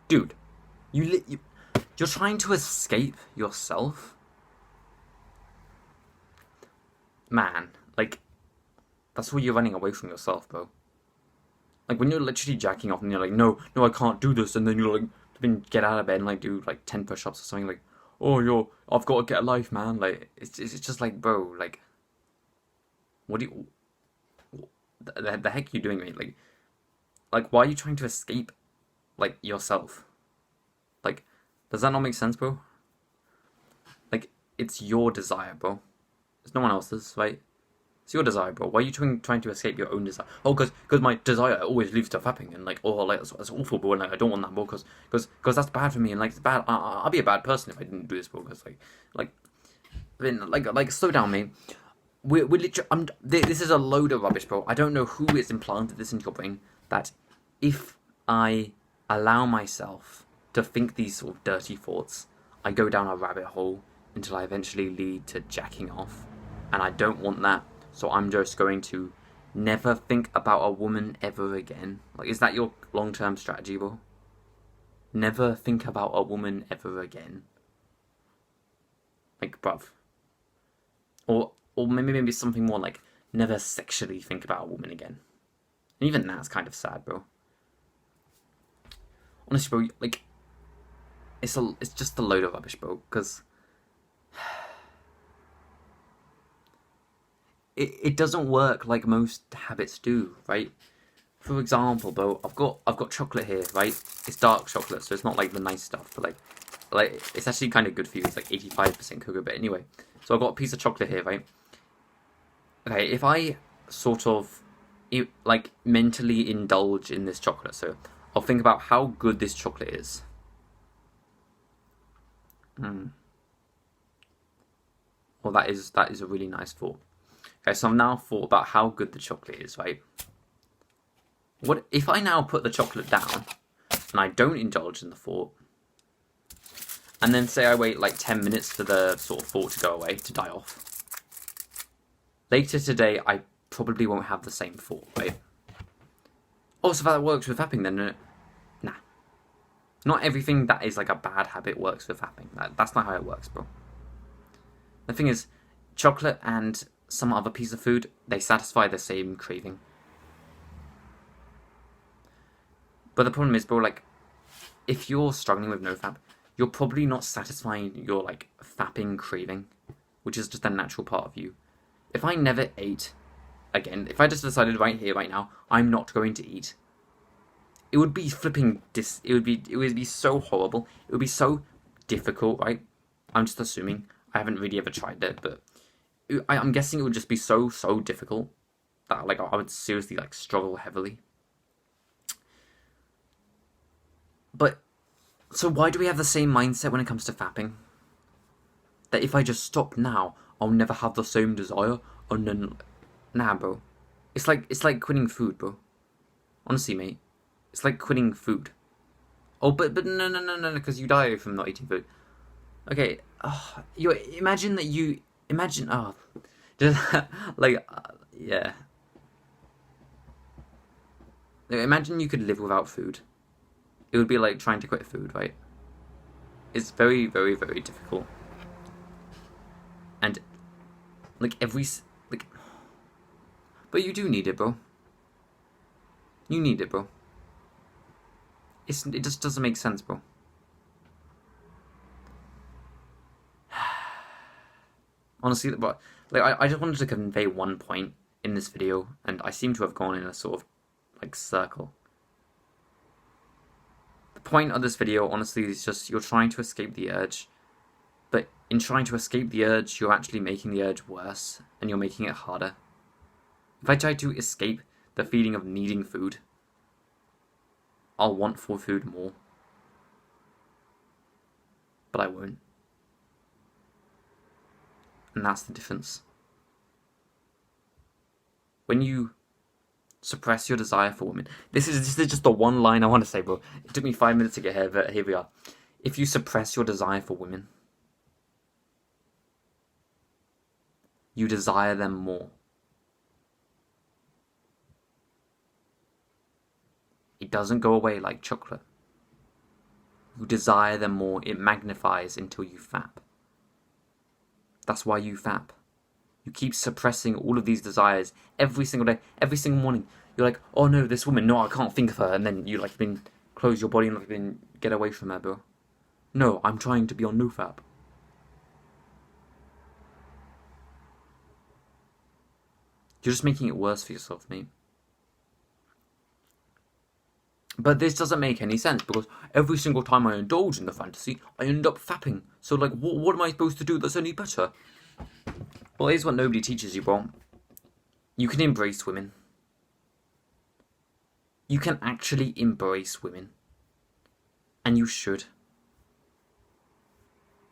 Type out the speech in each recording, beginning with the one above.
Dude, you're trying to escape yourself? Man, like, that's why you're running away from yourself, bro. Like, when you're literally jacking off and you're like, no, no, I can't do this, and then you're like, then get out of bed and like do like 10 push-ups or something, like, oh, I've got to get a life, man. Like, it's just like, bro, like, what do you, the heck are you doing, mate? Like, why are you trying to escape, like, yourself? Like, does that not make sense, bro? Like, it's your desire, bro. It's no one else's, right? It's your desire, bro. Why are you trying to escape your own desire? Oh, because my desire always leads to fapping, and like, oh, like that's awful, bro. And like, I don't want that, bro. Because that's bad for me, and like, it's bad. I'll be a bad person if I didn't do this, bro. Because like, then like, slow down, mate. We're literally. This is a load of rubbish, bro. I don't know who has implanted this into your brain that if I allow myself to think these sort of dirty thoughts, I go down a rabbit hole until I eventually lead to jacking off, and I don't want that. So I'm just going to never think about a woman ever again. Like, is that your long-term strategy, bro? Never think about a woman ever again. Like, bruv. Or maybe something more like, never sexually think about a woman again. And even that's kind of sad, bro. Honestly, bro, like, it's just a load of rubbish, bro, because it doesn't work like most habits do, right? For example, bro, I've got chocolate here, right? It's dark chocolate, so it's not like the nice stuff, but like it's actually kind of good for you. It's like 85% cocoa, but anyway. So I've got a piece of chocolate here, right? Okay, if I sort of like mentally indulge in this chocolate, so I'll think about how good this chocolate is. Well, that is a really nice thought. Okay, so I've now thought about how good the chocolate is, right? What if I now put the chocolate down and I don't indulge in the thought, and then say I wait like 10 minutes for the sort of thought to go away, to die off? Later today, I probably won't have the same thought, right? Oh, so that works with fapping then? No. Nah. Not everything that is like a bad habit works with fapping. That's not how it works, bro. The thing is, chocolate and some other piece of food, they satisfy the same craving. But the problem is, bro, like, if you're struggling with nofap, you're probably not satisfying your, like, fapping craving, which is just a natural part of you. If I never ate again, if I just decided right here, right now, I'm not going to eat, it would be flipping it would be so horrible. It would be so difficult, right? I'm just assuming. I haven't really ever tried it, but I'm guessing it would just be so difficult that like I would seriously like struggle heavily. But so why do we have the same mindset when it comes to fapping? That if I just stop now, I'll never have the same desire, and then nah, bro. It's like quitting food, bro. Honestly, mate. It's like quitting food. Oh, but no, because you die from not eating food. Okay, you imagine that you imagine. Oh, just like yeah. Like, imagine you could live without food. It would be like trying to quit food, right? It's very difficult. And like like, but you do need it, bro. You need it, bro. It just doesn't make sense, bro. Honestly, but like I just wanted to convey one point in this video, and I seem to have gone in a sort of like circle. The point of this video, honestly, is just you're trying to escape the urge, but in trying to escape the urge, you're actually making the urge worse, and you're making it harder. If I try to escape the feeling of needing food, I'll want for food more, but I won't. And that's the difference. When you suppress your desire for women, this is just the one line I want to say, bro. It took me 5 minutes to get here, but here we are. If you suppress your desire for women, you desire them more. It doesn't go away like chocolate. You desire them more. It magnifies until you fap. That's why you fap. You keep suppressing all of these desires every single day, every single morning. You're like, oh no, this woman, no, I can't think of her. And then you like been close your body and like been get away from her, bro. No, I'm trying to be on nofap. You're just making it worse for yourself, mate. But this doesn't make any sense because every single time I indulge in the fantasy, I end up fapping. So like, what am I supposed to do that's any better? Well, here's what nobody teaches you, bro. You can embrace women. You can actually embrace women. And you should.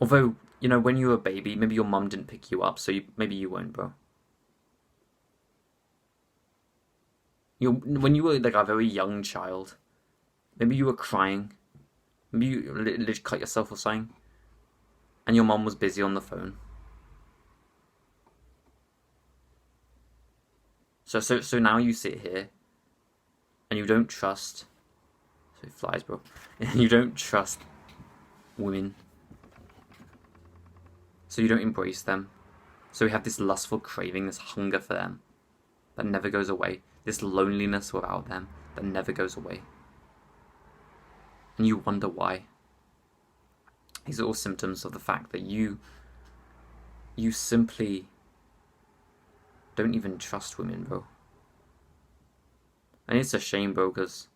Although, you know, when you were a baby, maybe your mum didn't pick you up, so maybe you won't, bro. When you were like a very young child, maybe you were crying, maybe you literally cut yourself or something, and your mum was busy on the phone. So now you sit here, and you don't trust. So it flies, bro. You don't trust women. So you don't embrace them. So we have this lustful craving, this hunger for them, that never goes away. This loneliness without them that never goes away. And you wonder why. These are all symptoms of the fact that you simply don't even trust women, bro. And it's a shame, bro, because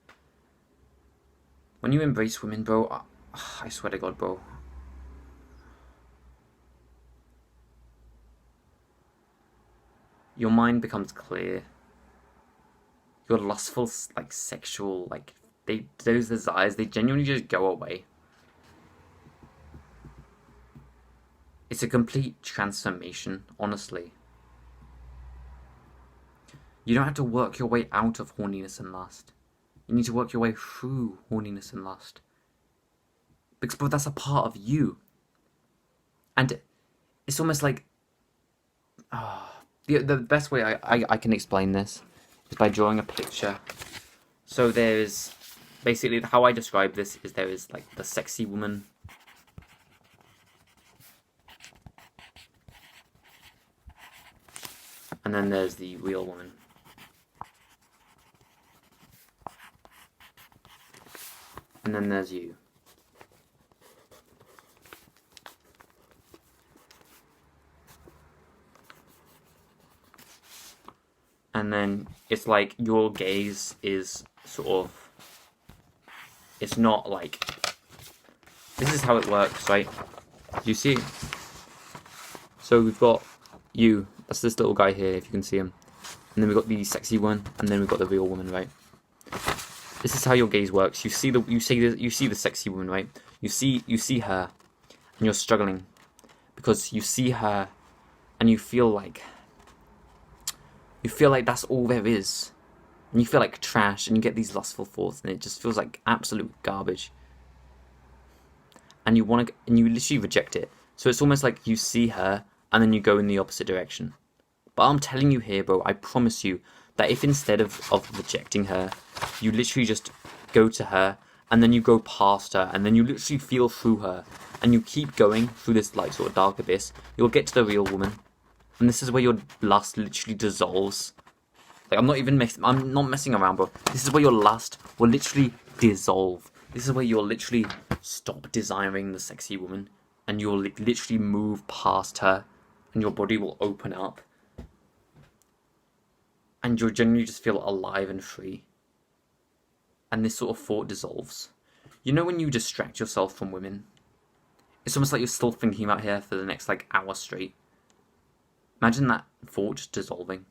when you embrace women, bro, I swear to God, bro, your mind becomes clear. Your lustful, like, sexual, like, those desires, they genuinely just go away. It's a complete transformation, honestly. You don't have to work your way out of horniness and lust. You need to work your way through horniness and lust. Because, bro, that's a part of you. And it's almost like... the best way I can explain this is by drawing a picture. So there's... Basically, how I describe this is there is, like, the sexy woman. And then there's the real woman. And then there's you. And then it's like your gaze is sort of... It's not like... This is how it works, right? Do you see? So we've got you. That's this little guy here, if you can see him. And then we've got the sexy one, and then we've got the real woman, right? This is how your gaze works. You see the sexy woman, right? You see her, and you're struggling because you see her, and you feel like that's all there is, and you feel like trash, and you get these lustful thoughts, and it just feels like absolute garbage. And you literally reject it. So it's almost like you see her, and then you go in the opposite direction. But I'm telling you here, bro, I promise you that if instead of rejecting her, you literally just go to her, and then you go past her, and then you literally feel through her, and you keep going through this like sort of dark abyss, you'll get to the real woman. And this is where your lust literally dissolves. Like, I'm not messing around, bro. This is where your lust will literally dissolve. This is where you'll literally stop desiring the sexy woman, and you'll literally move past her, and your body will open up. And you'll generally just feel alive and free. And this sort of thought dissolves. You know when you distract yourself from women? It's almost like you're still thinking about her for the next, like, hour straight. Imagine that thought just dissolving.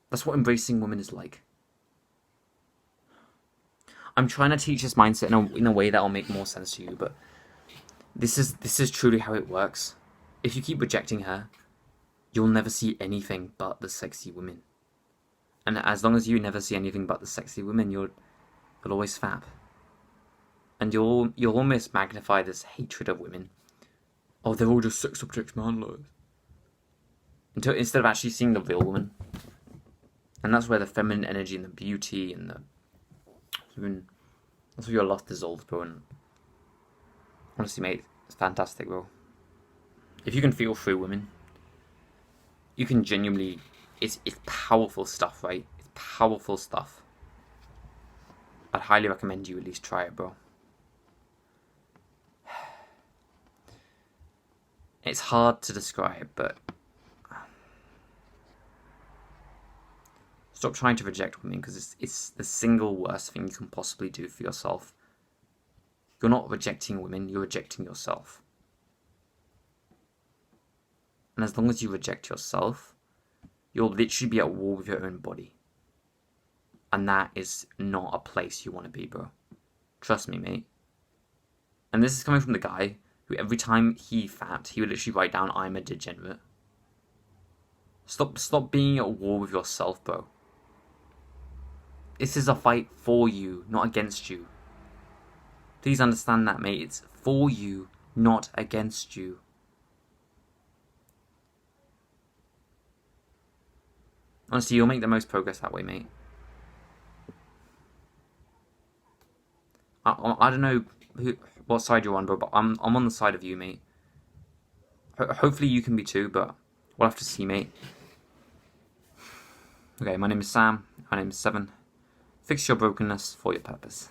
That's what embracing women is like. I'm trying to teach this mindset in a way that will make more sense to you, but this is truly how it works. If you keep rejecting her, you'll never see anything but the sexy women. And as long as you never see anything but the sexy women, you'll always fap. And you'll almost magnify this hatred of women. Oh, they're all just sex objects, man. Instead of actually seeing the real woman. And that's where the feminine energy and the beauty and that's where your lust dissolves, bro. And Honestly, mate, it's fantastic, bro. If you can feel through women, you can genuinely. It's powerful stuff, right? It's powerful stuff. I'd highly recommend you at least try it, bro. It's hard to describe, but stop trying to reject women because it's the single worst thing you can possibly do for yourself. You're not rejecting women, you're rejecting yourself. And as long as you reject yourself, you'll literally be at war with your own body. And that is not a place you want to be, bro. Trust me, mate. And this is coming from the guy who every time he fapped, he would literally write down, I'm a degenerate. Stop being at war with yourself, bro. This is a fight for you, not against you. Please understand that, mate. It's for you, not against you. Honestly, you'll make the most progress that way, mate. I don't know what side you're on, bro, but I'm on the side of you, mate. Hopefully you can be too, but we'll have to see, mate. Okay, my name is Sam. My name is Seven. Fix your brokenness for your purpose.